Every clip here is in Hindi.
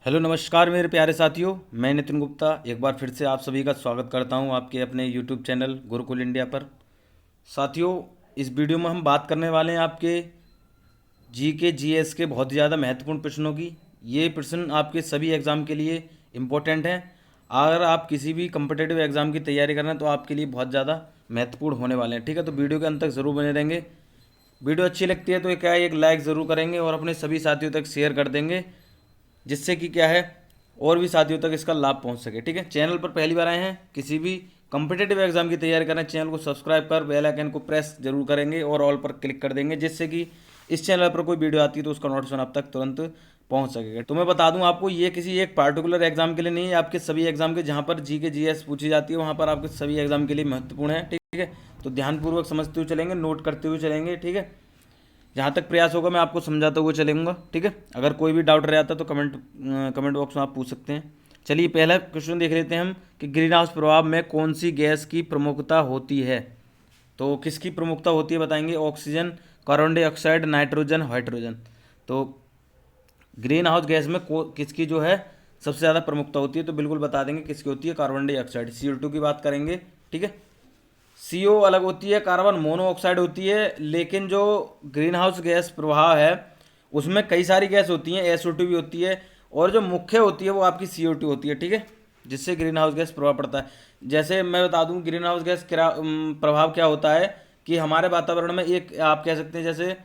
हेलो नमस्कार मेरे प्यारे साथियों। मैं नितिन गुप्ता एक बार फिर से आप सभी का स्वागत करता हूं आपके अपने यूट्यूब चैनल गुरुकुल इंडिया पर। साथियों, इस वीडियो में हम बात करने वाले हैं आपके जी के जीएस के बहुत ज़्यादा महत्वपूर्ण प्रश्नों की। ये प्रश्न आपके सभी एग्ज़ाम के लिए इम्पोर्टेंट हैं। अगर आप किसी भी कम्पिटेटिव एग्ज़ाम की तैयारी कर रहे हैं तो आपके लिए बहुत ज़्यादा महत्वपूर्ण होने वाले हैं। ठीक है, तो वीडियो के अंत तक ज़रूर बने रहेंगे। वीडियो अच्छी लगती है तो क्या है, एक लाइक ज़रूर करेंगे और अपने सभी साथियों तक शेयर कर देंगे, जिससे कि क्या है और भी साथियों तक इसका लाभ पहुंच सके। ठीक है, चैनल पर पहली बार आए हैं, किसी भी कम्पिटेटिव एग्जाम की तैयारी करें, चैनल को सब्सक्राइब कर बेल आइकन को प्रेस जरूर करेंगे और ऑल पर क्लिक कर देंगे, जिससे कि इस चैनल पर कोई वीडियो आती है तो उसका नोटिफिकेशन आप तक तुरंत पहुंच सकेगा। तो मैं बता दूं आपको, ये किसी एक पार्टिकुलर एग्जाम के लिए नहीं है, आपके सभी एग्जाम के जहां पर जी के जीएस पूछी जाती है वहां पर आपके सभी एग्जाम के लिए महत्वपूर्ण है। ठीक है, तो ध्यानपूर्वक समझते हुए चलेंगे, नोट करते हुए चलेंगे। ठीक है, जहाँ तक प्रयास होगा मैं आपको समझाता हुआ चलूँगा। ठीक है, अगर कोई भी डाउट रह जाता है तो कमेंट बॉक्स में आप पूछ सकते हैं। चलिए पहला क्वेश्चन देख लेते हैं हम कि ग्रीन हाउस प्रभाव में कौन सी गैस की प्रमुखता होती है। तो किसकी प्रमुखता होती है बताएंगे, oxygen, carbon dioxide, nitrogen, hydrogen. तो ग्रीन हाउस गैस में किसकी जो है सबसे ज़्यादा प्रमुखता होती है, तो बिल्कुल बता देंगे किसकी होती है, कार्बन डाइऑक्साइड, CO2 की बात करेंगे। ठीक है, CO अलग होती है, कार्बन मोनोऑक्साइड होती है, लेकिन जो ग्रीन हाउस गैस प्रभाव है उसमें कई सारी गैस होती हैं, SO2 भी होती है, और जो मुख्य होती है वो आपकी CO2 होती है। ठीक है, जिससे ग्रीन हाउस गैस प्रभाव पड़ता है। जैसे मैं बता दूं ग्रीन हाउस गैस प्रभाव क्या होता है कि हमारे वातावरण में एक आप कह सकते हैं, जैसे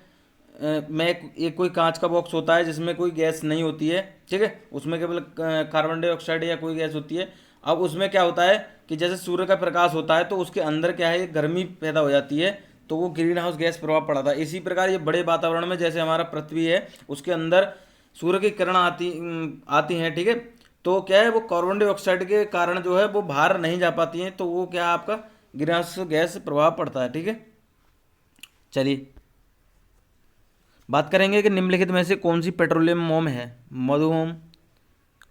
मैं एक कोई कांच का बॉक्स होता है जिसमें कोई गैस नहीं होती है। ठीक है, उसमें केवल कार्बन डाइऑक्साइड या कोई गैस होती है। अब उसमें क्या होता है कि जैसे सूर्य का प्रकाश होता है तो उसके अंदर क्या है, गर्मी पैदा हो जाती है, तो वो ग्रीन हाउस गैस प्रभाव पड़ता है। इसी प्रकार ये बड़े वातावरण में जैसे हमारा पृथ्वी है उसके अंदर सूर्य की किरण आती हैं। ठीक है, तो क्या है वो कार्बन डाइऑक्साइड के कारण जो है वो बाहर नहीं जा पाती हैं, तो वो क्या है आपका ग्रीन हाउस गैस प्रभाव पड़ता है। ठीक है, चलिए बात करेंगे कि निम्नलिखित में से कौन सी पेट्रोलियम मोम है, मधु मोम,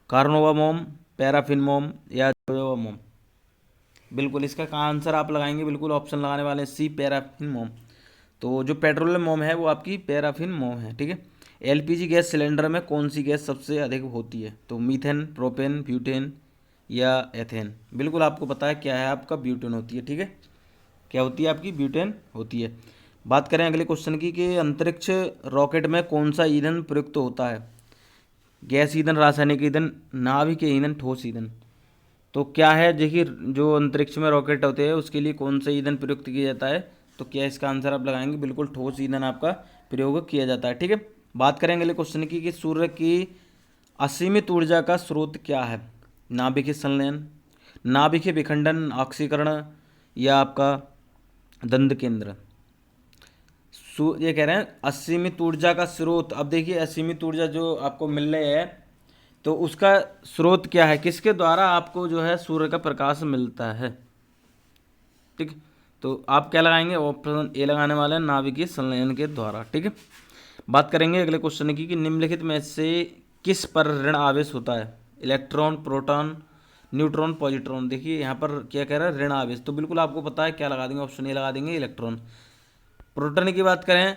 कार्नोवा मोम, पैराफिन मोम या जोजोबा मोम। बिल्कुल इसका आंसर आप लगाएंगे, बिल्कुल ऑप्शन लगाने वाले हैं सी, पैराफिन मोम। तो जो पेट्रोलियम मोम है वो आपकी पैराफिन मोम है। ठीक है, LPG गैस सिलेंडर में कौन सी गैस सबसे अधिक होती है, तो मीथेन, प्रोपेन, ब्यूटेन या एथेन। बिल्कुल आपको पता है क्या है, आपका ब्यूटेन होती है। ठीक है, क्या होती है आपकी, ब्यूटेन होती है। बात करें अगले क्वेश्चन की कि अंतरिक्ष रॉकेट में कौन सा ईंधन प्रयुक्त होता है, गैस ईंधन, रासायनिक ईंधन, नाभिक ईंधन, ठोस ईंधन। तो क्या है, देखिए जो अंतरिक्ष में रॉकेट होते हैं उसके लिए कौन सा ईंधन प्रयुक्त किया जाता है, तो क्या इसका आंसर आप लगाएंगे, बिल्कुल ठोस ईंधन आपका प्रयोग किया जाता है। ठीक है, बात करेंगे अगले क्वेश्चन की कि सूर्य की असीमित ऊर्जा का स्रोत क्या है, नाभिकीय संलयन, नाभिकीय विखंडन, ऑक्सीकरण या आपका दंड केंद्र। ये कह रहे हैं असीमित ऊर्जा का स्रोत। अब देखिए असीमित ऊर्जा जो आपको मिल रही है तो उसका स्रोत क्या है, किसके द्वारा आपको जो है सूर्य का प्रकाश मिलता है। ठीक, तो आप क्या लगाएंगे, ऑप्शन ए लगाने वाले हैं, नाभिकीय संलयन के द्वारा। ठीक है, बात करेंगे अगले क्वेश्चन की कि निम्नलिखित में से किस पर ऋण आवेश होता है, इलेक्ट्रॉन, प्रोटॉन, न्यूट्रॉन, पॉजिट्रॉन। देखिए यहाँ पर क्या कह रहा है, ऋण आवेश, तो बिल्कुल आपको पता है क्या लगा देंगे, ऑप्शन ए लगा देंगे, इलेक्ट्रॉन। प्रोटॉन की बात करें,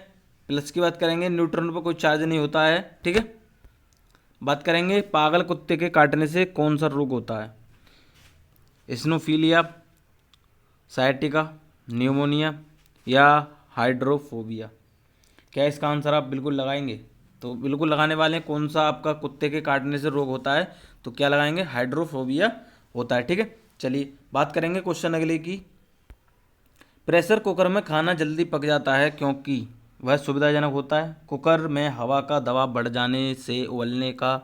प्लस की बात करेंगे, न्यूट्रॉन पर कोई चार्ज नहीं होता है। ठीक है, बात करेंगे पागल कुत्ते के काटने से कौन सा रोग होता है, स्नोफीलिया, साइटिका, न्यूमोनिया या हाइड्रोफोबिया। क्या इसका आंसर आप बिल्कुल लगाएंगे, तो बिल्कुल लगाने वाले हैं, कौन सा आपका कुत्ते के काटने से रोग होता है, तो क्या लगाएंगे, हाइड्रोफोबिया होता है। ठीक है, चलिए बात करेंगे क्वेश्चन अगले की। प्रेशर कुकर में खाना जल्दी पक जाता है क्योंकि वह सुविधाजनक होता है, कुकर में हवा का दबाव बढ़ जाने से उबलने का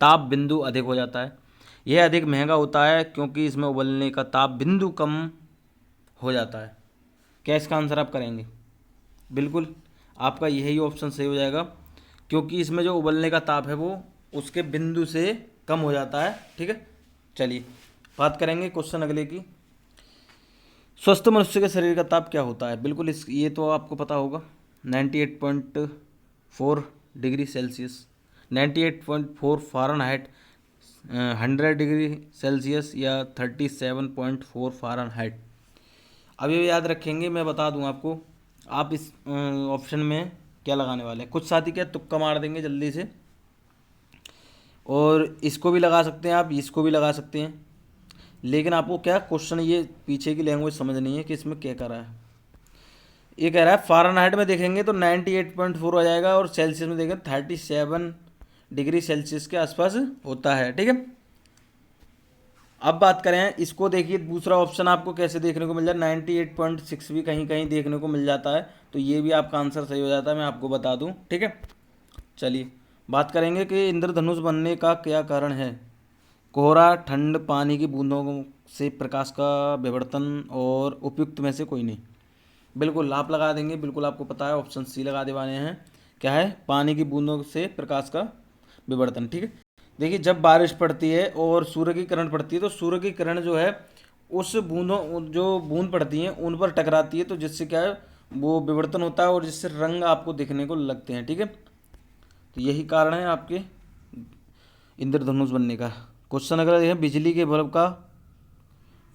ताप बिंदु अधिक हो जाता है, यह अधिक महंगा होता है क्योंकि इसमें उबलने का ताप बिंदु कम हो जाता है। क्या इसका आंसर आप करेंगे, बिल्कुल आपका यही ऑप्शन सही हो जाएगा, क्योंकि इसमें जो उबलने का ताप है वो उसके बिंदु से कम हो जाता है। ठीक है, चलिए बात करेंगे क्वेश्चन अगले की। स्वस्थ मनुष्य के शरीर का ताप क्या होता है, बिल्कुल इस ये तो आपको पता होगा, 98.4 degree Celsius, 98.4 Fahrenheit, 100 degree Celsius या 37.4 फ़ारेनहाइट। अब ये याद रखेंगे, मैं बता दूं आपको, आप इस ऑप्शन में क्या लगाने वाले हैं। कुछ साथी क्या तुक्का मार देंगे जल्दी से, और इसको भी लगा सकते हैं आप, इसको भी लगा सकते हैं। लेकिन आपको क्या क्वेश्चन ये पीछे की लैंग्वेज समझनी है कि इसमें क्या कर रहा है। ये कह रहा है फ़ारेनहाइट में देखेंगे तो 98.4 आ जाएगा, और सेल्सियस में देखेंगे 37 डिग्री सेल्सियस के आसपास होता है, ठीक है। अब बात करें इसको, देखिए दूसरा ऑप्शन आपको कैसे देखने को मिल जाए, 98.6 भी कहीं कहीं देखने को मिल जाता है, तो ये भी आपका आंसर सही हो जाता है, मैं आपको बता दूं, ठीक है। चलिए बात करेंगे कि इंद्रधनुष बनने का क्या कारण है। कोहरा, ठंड, पानी की बूंदों से प्रकाश का विवर्तन, और उपयुक्त में से कोई नहीं। बिल्कुल आप लगा देंगे, बिल्कुल आपको पता है, ऑप्शन सी लगा दे वाले हैं। क्या है, पानी की बूंदों से प्रकाश का विवर्तन, ठीक है। देखिए जब बारिश पड़ती है और सूर्य की किरण पड़ती है, तो सूर्य की किरण जो है उस बूंदों, जो बूंद पड़ती हैं उन पर टकराती है, तो जिससे क्या है वो विवर्तन होता है, और जिससे रंग आपको दिखने को लगते हैं, ठीक है। तो यही कारण है आपके इंद्रधनुष बनने का। क्वेश्चन अगला देखें, बिजली के बल्ब का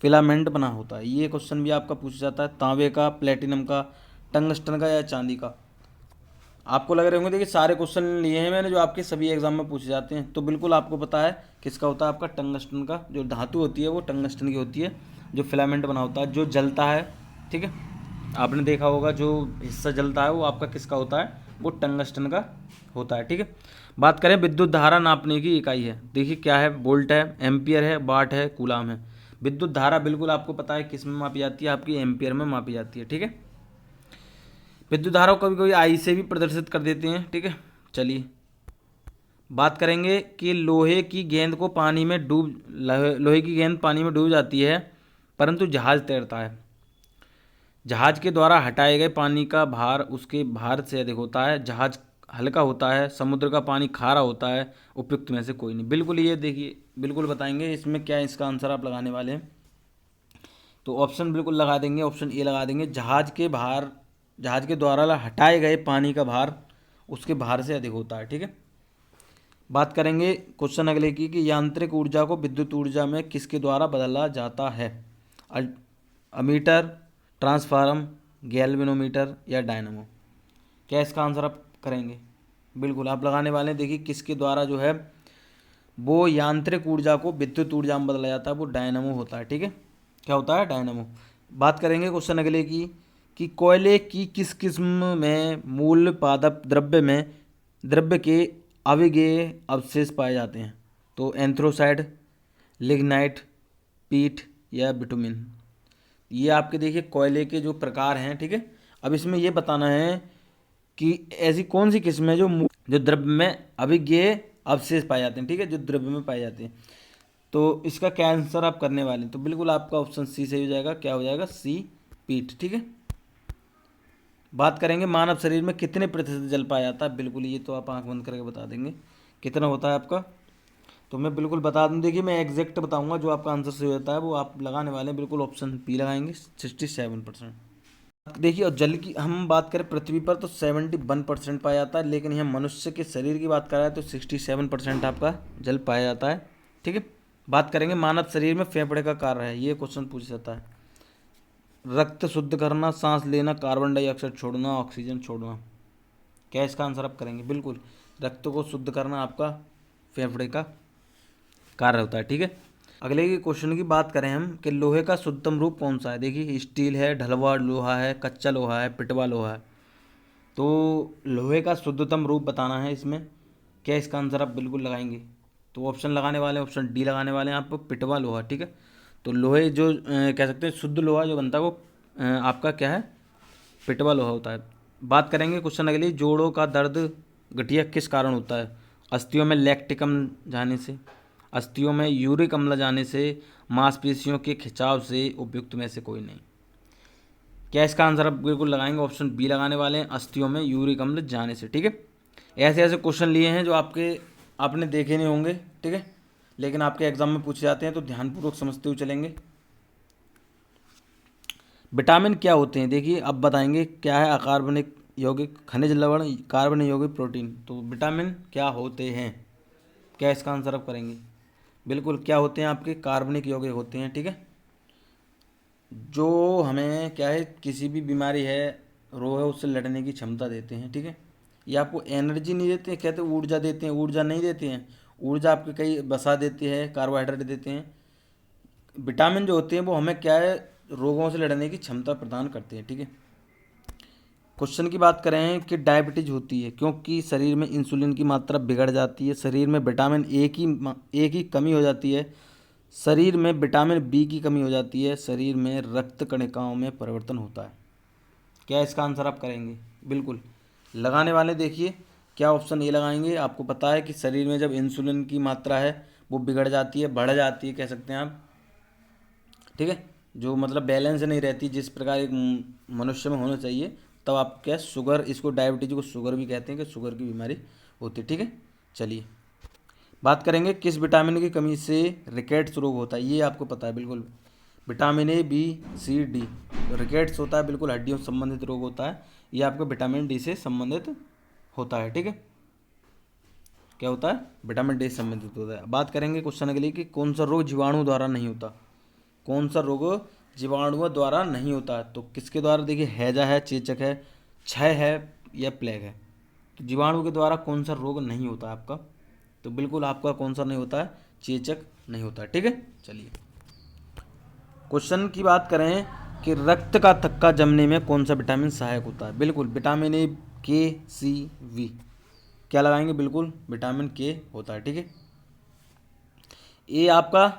फिलामेंट बना होता है, ये क्वेश्चन भी आपका पूछा जाता है। तांबे का, प्लेटिनम का, टंगस्टन का, या चांदी का। आपको लग रहे होंगे देखिए सारे क्वेश्चन लिए हैं मैंने जो आपके सभी एग्जाम में पूछे जाते हैं, तो बिल्कुल आपको पता है किसका होता है, आपका टंगस्टन का। जो धातु होती है वो टंगस्टन की होती है, जो फिलामेंट बना होता है, जो जलता है, ठीक है। आपने देखा होगा जो हिस्सा जलता है वो आपका किसका होता है, वो टंगस्टन का होता है, ठीक है। बात करें विद्युत धारा नापने की इकाई है, देखिए क्या है, वोल्ट है, एम्पियर है, वाट है, कूलाम है। विद्युत धारा बिल्कुल आपको पता है किस में मापी जाती है, आपकी एम्पियर में मापी जाती है, ठीक है। विद्युत धारा को कभी कभी आई से भी प्रदर्शित कर देते हैं, ठीक है। चलिए बात करेंगे कि लोहे की गेंद को पानी में डूब लोहे की गेंद पानी में डूब जाती है, परंतु जहाज तैरता है। जहाज के द्वारा हटाए गए पानी का भार उसके भार से अधिक होता है। जहाज हल्का होता है, समुद्र का पानी खारा होता है, उपयुक्त में से कोई नहीं। बिल्कुल ये देखिए, बिल्कुल बताएंगे इसमें क्या है, इसका आंसर आप लगाने वाले हैं। तो ऑप्शन बिल्कुल लगा देंगे, ऑप्शन ए लगा देंगे। जहाज के द्वारा हटाए गए पानी का भार उसके भार से अधिक होता है, ठीक है। बात करेंगे क्वेश्चन अगले की कि यांत्रिक ऊर्जा को विद्युत ऊर्जा में किसके द्वारा बदला जाता है। अमीटर, ट्रांसफार्म, गैल्वेनोमीटर, या डायनामो। क्या इसका आंसर आप करेंगे, बिल्कुल आप लगाने वाले हैं। देखिए किसके द्वारा जो है वो यांत्रिक ऊर्जा को विद्युत ऊर्जा में बदला जाता है, वो डायनामो होता है, ठीक है। क्या होता है, डायनामो। बात करेंगे क्वेश्चन अगले की कि कोयले की किस किस्म में मूल पादप द्रव्य के अविगेय अवशेष पाए जाते हैं। तो एंथ्रोसाइड, लिग्नाइट, पीट, या बिटुमिन। ये आपके देखिए कोयले के जो प्रकार हैं, ठीक है। अब इसमें ये बताना है कि ऐसी कौन सी किस्म है जो द्रव्य में अभिज्ञेय अवशेष पाए जाते हैं, ठीक है, जो द्रव्य में पाए जाते हैं। तो इसका क्या आंसर आप करने वाले हैं, तो बिल्कुल आपका ऑप्शन सी सही हो जाएगा। क्या हो जाएगा, सी, पीट, ठीक है। बात करेंगे मानव शरीर में कितने प्रतिशत जल पाया जाता है, बिल्कुल ये तो आप आंख बंद करके बता देंगे कितना होता है आपका। तो मैं बिल्कुल बता दूं, देखिए मैं एग्जैक्ट बताऊंगा, जो आपका आंसर सही होता है वो आप लगाने वाले हैं, बिल्कुल ऑप्शन पी लगाएंगे, 67%। देखिए और जल की हम बात करें पृथ्वी पर तो 71% पाया जाता है, लेकिन यहाँ मनुष्य के शरीर की बात करें तो 67% आपका जल पाया जाता है, ठीक है। बात करेंगे मानव शरीर में फेफड़े का कार्य है, ये क्वेश्चन पूछ जाता है। रक्त शुद्ध करना, सांस लेना, कार्बन डाइऑक्साइड छोड़ना, ऑक्सीजन छोड़ना। क्या इसका आंसर आप करेंगे, बिल्कुल रक्त को शुद्ध करना आपका फेफड़े का कार्य होता है, ठीक है। अगले के क्वेश्चन की बात करें हम कि लोहे का शुद्धतम रूप कौन सा है। देखिए स्टील है, ढलवा लोहा है, कच्चा लोहा है, पिटवा लोहा है। तो लोहे का शुद्धतम रूप बताना है इसमें। क्या इसका आंसर आप बिल्कुल लगाएंगे, तो ऑप्शन लगाने वाले हैं, ऑप्शन डी लगाने वाले हैं आप, पिटवा लोहा, ठीक है। तो लोहे जो कह सकते हैं शुद्ध लोहा जो बनता है वो आपका क्या है, पिटवा लोहा होता है। बात करेंगे क्वेश्चन अगले, जोड़ों का दर्द गठिया किस कारण होता है। अस्थियों में लैक्टिक अम्ल जाने से, अस्थियों में यूरिक अम्ल जाने से, मांसपेशियों के खिंचाव से, उपयुक्त में से कोई नहीं। क्या इसका आंसर आप बिल्कुल लगाएंगे, ऑप्शन बी लगाने वाले हैं, अस्थियों में यूरिक अम्ल जाने से, ठीक है। ऐसे ऐसे क्वेश्चन लिए हैं जो आपने देखे नहीं होंगे, ठीक है, लेकिन आपके एग्जाम में पूछे जाते हैं, तो ध्यानपूर्वक समझते हुए चलेंगे। विटामिन क्या होते हैं, देखिए अब बताएंगे क्या है, अकार्बनिक यौगिक, खनिज लवण, कार्बन यौगिक, प्रोटीन। तो विटामिन क्या होते हैं, क्या इसका आंसर आप करेंगे, बिल्कुल क्या होते हैं, आपके कार्बनिक यौगिक होते हैं, ठीक है। जो हमें क्या है, किसी भी बीमारी है, रोग है, उससे लड़ने की क्षमता देते हैं, ठीक है। ये आपको एनर्जी नहीं देते हैं, कहते हैं ऊर्जा देते हैं, ऊर्जा नहीं देते हैं, ऊर्जा आपकी कई वसा देती है, कार्बोहाइड्रेट देते हैं। विटामिन जो होते हैं वो हमें क्या है, रोगों से लड़ने की क्षमता प्रदान करते हैं, ठीक है। क्वेश्चन की बात करें कि डायबिटीज होती है क्योंकि शरीर में इंसुलिन की मात्रा बिगड़ जाती है, शरीर में विटामिन ए की कमी हो जाती है, शरीर में विटामिन बी की कमी हो जाती है, शरीर में रक्त कणिकाओं में परिवर्तन होता है। क्या इसका आंसर आप करेंगे? बिल्कुल। लगाने वाले देखिए क्या ऑप्शन ए लगाएंगे। आपको पता है कि शरीर में जब इंसुलिन की मात्रा है वो बिगड़ जाती है, बढ़ जाती है कह सकते हैं आप, ठीक है, जो मतलब बैलेंस नहीं रहती जिस प्रकार एक मनुष्य में होना चाहिए, तब आप क्या शुगर, इसको डायबिटीज को शुगर भी कहते हैं कि शुगर की बीमारी होती है, ठीक है। चलिए बात करेंगे किस विटामिन की कमी से रिकेट्स रोग होता है। ये आपको पता है बिल्कुल, vitamin A, B, C, D. Rickets होता है बिल्कुल हड्डियों से संबंधित रोग होता है, ये आपको विटामिन डी से संबंधित होता है, ठीक है। क्या होता है? विटामिन डी से संबंधित होता है। बात करेंगे क्वेश्चन के लिए कि कौन सा रोग जीवाणु द्वारा नहीं होता। कौन सा रोग जीवाणुओं द्वारा नहीं होता है? तो किसके द्वारा? देखिए हैजा है, चेचक है, क्षय है या प्लेग है। तो जीवाणु के द्वारा कौन सा रोग नहीं होता आपका? तो बिल्कुल आपका कौन सा नहीं होता है? चेचक नहीं होता है, ठीक है। चलिए क्वेश्चन की बात करें कि रक्त का थक्का जमने में कौन सा विटामिन सहायक होता है। बिल्कुल विटामिन ए, के, सी, वी। क्या लगाएंगे? बिल्कुल विटामिन के होता है, ठीक है। ए आपका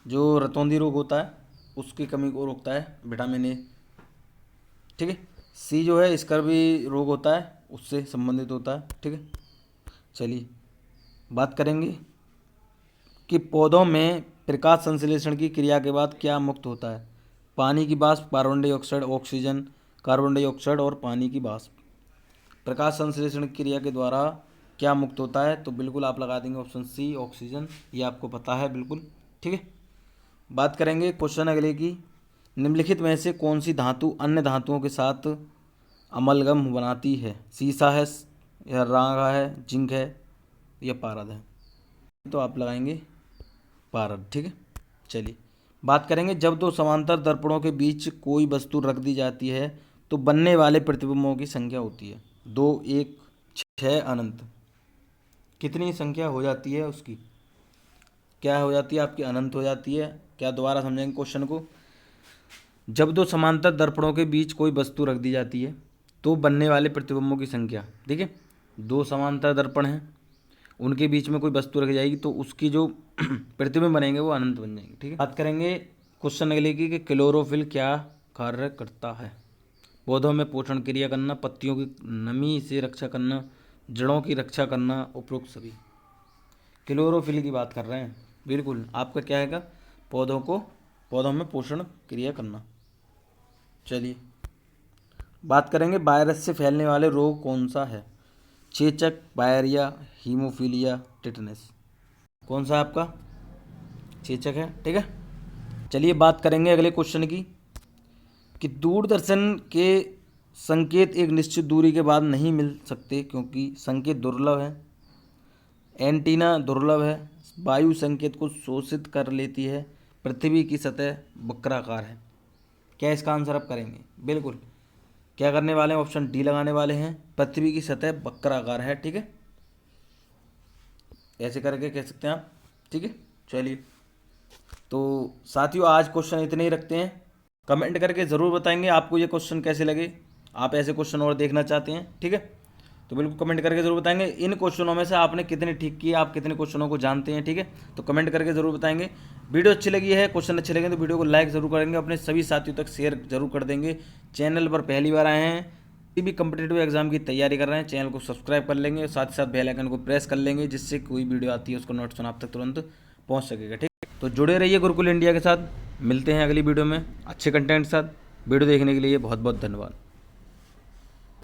जो रतौंधी रोग होता है उसकी कमी को रोकता है, विटामिन ए, ठीक है। सी जो है स्कर्वी रोग होता है उससे संबंधित होता है, ठीक है। चलिए बात करेंगे कि पौधों में प्रकाश संश्लेषण की क्रिया के बाद क्या मुक्त होता है। पानी की वाष्प, carbon dioxide, oxygen, carbon dioxide और पानी की वाष्प। प्रकाश संश्लेषण की क्रिया के द्वारा क्या मुक्त होता है? तो बिल्कुल आप लगा देंगे ऑप्शन सी, ऑक्सीजन। ये आपको पता है बिल्कुल, ठीक है। बात करेंगे क्वेश्चन अगले की, निम्नलिखित में से कौन सी धातु अन्य धातुओं के साथ अमलगम बनाती है। सीसा है या रागा है, जिंक है या पारद है। तो आप लगाएंगे पारद, ठीक है। चलिए बात करेंगे जब दो समांतर दर्पणों के बीच कोई वस्तु रख दी जाती है तो बनने वाले प्रतिबिंबों की संख्या होती है 2, 1, 6 अनंत। कितनी संख्या हो जाती है उसकी? क्या हो जाती है आपकी? अनंत हो जाती है। क्या दोबारा समझेंगे क्वेश्चन को। जब दो समांतर दर्पणों के बीच कोई वस्तु रख दी जाती है तो बनने वाले प्रतिबिंबों की संख्या, ठीक है, दो समांतर दर्पण हैं उनके बीच में कोई वस्तु रखी जाएगी तो उसकी जो प्रतिबिंब बनेंगे वो अनंत बन जाएंगे, ठीक है। बात करेंगे क्वेश्चन अगले की कि क्लोरोफिल क्या कार्य करता है। पौधों में पोषण क्रिया करना, पत्तियों की नमी से रक्षा करना, जड़ों की रक्षा करना, उपरोक्त सभी। क्लोरोफिल की बात कर रहे हैं, बिल्कुल आपका क्या है? पौधों में पोषण क्रिया करना। चलिए बात करेंगे वायरस से फैलने वाले रोग कौन सा है। चेचक, वायरिया, हीमोफीलिया, टिटनेस। कौन सा आपका? चेचक है, ठीक है। चलिए बात करेंगे अगले क्वेश्चन की कि दूरदर्शन के संकेत एक निश्चित दूरी के बाद नहीं मिल सकते क्योंकि संकेत दुर्लभ है, एंटीना दुर्लभ है, वायु संकेत को शोषित कर लेती है, पृथ्वी की सतह वक्राकार है। क्या इसका आंसर आप करेंगे? बिल्कुल क्या करने वाले हैं? ऑप्शन डी लगाने वाले हैं, पृथ्वी की सतह वक्राकार है, ठीक है। ऐसे करके कह सकते हैं आप, ठीक है। चलिए तो साथियों आज क्वेश्चन इतने ही रखते हैं। कमेंट करके ज़रूर बताएंगे आपको ये क्वेश्चन कैसे लगे, आप ऐसे क्वेश्चन और देखना चाहते हैं, ठीक है। तो बिल्कुल कमेंट करके ज़रूर बताएंगे इन क्वेश्चनों में से आपने कितने ठीक किए, आप कितने क्वेश्चनों को जानते हैं, ठीक है। तो कमेंट करके ज़रूर बताएंगे। वीडियो अच्छी लगी है, क्वेश्चन अच्छे लगे तो वीडियो को लाइक ज़रूर करेंगे, अपने सभी साथियों तक शेयर जरूर कर देंगे। चैनल पर पहली बार आए हैं, किसी भी कम्पिटेटिव एग्जाम की तैयारी कर रहे हैं, चैनल को सब्सक्राइब कर लेंगे, साथ ही साथ बेल आइकन को प्रेस कर लेंगे जिससे कोई वीडियो आती है उसका नोटिफिकेशन आप तक तुरंत पहुँच सकेगा, ठीक है। तो जुड़े रहिए गुरुकुल इंडिया के साथ, मिलते हैं अगली वीडियो में अच्छे कंटेंट के साथ। वीडियो देखने के लिए बहुत बहुत धन्यवाद।